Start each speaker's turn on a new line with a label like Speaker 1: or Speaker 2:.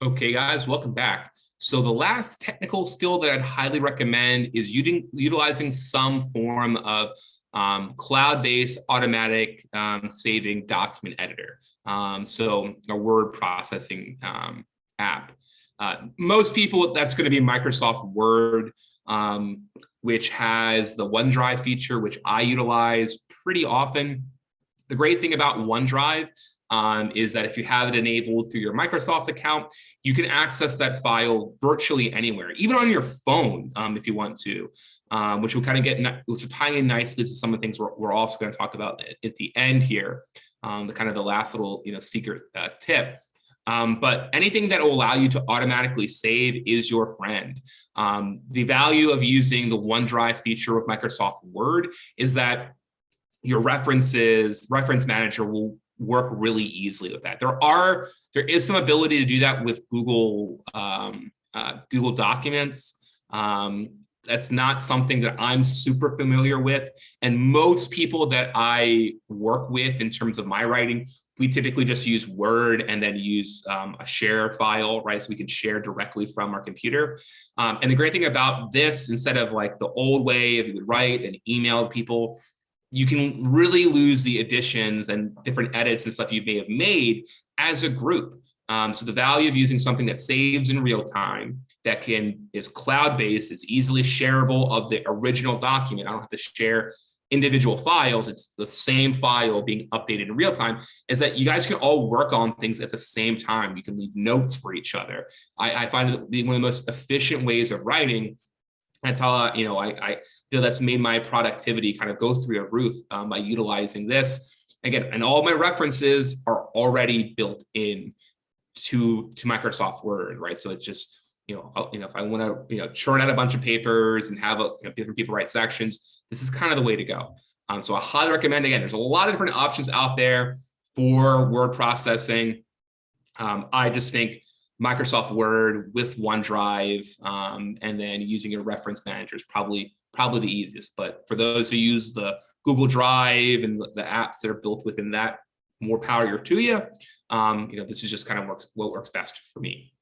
Speaker 1: Okay, guys, welcome back. So the last technical skill that I'd highly recommend is utilizing some form of cloud-based automatic saving document editor. So a word processing app. Most people, that's going to be Microsoft Word, which has the OneDrive feature, which I utilize pretty often. The great thing about OneDrive is that if you have it enabled through your Microsoft account, you can access that file virtually anywhere, even on your phone if you want to, which will kind of which will tie in nicely to some of the things we're also going to talk about at the end here, the last little secret tip. But anything that will allow you to automatically save is your friend. The value of using the OneDrive feature with Microsoft Word is that your reference manager will work really easily with that. There is some ability to do that with Google Documents. That's not something that I'm super familiar with. And most people that I work with in terms of my writing, we typically just use Word and then use a share file, right? So we can share directly from our computer. And the great thing about this, instead of like the old way, if you would write and email people, you can really lose the additions and different edits and stuff you may have made as a group. So the value of using something that saves in real time, that is cloud-based, it's easily shareable of the original document. I don't have to share individual files. It's the same file being updated in real time, is that you guys can all work on things at the same time. You can leave notes for each other. I find that one of the most efficient ways of writing. That's how I feel that's made my productivity kind of go through the roof by utilizing this. Again, and all my references are already built in to Microsoft Word, right? So it's just if I want to churn out a bunch of papers and have different people write sections, this is kind of the way to go. So I highly recommend. Again, there's a lot of different options out there for word processing. I just think Microsoft Word with OneDrive, and then using your reference manager is probably the easiest. But for those who use the Google Drive and the apps that are built within that, more power to you. This is just kind of what works best for me.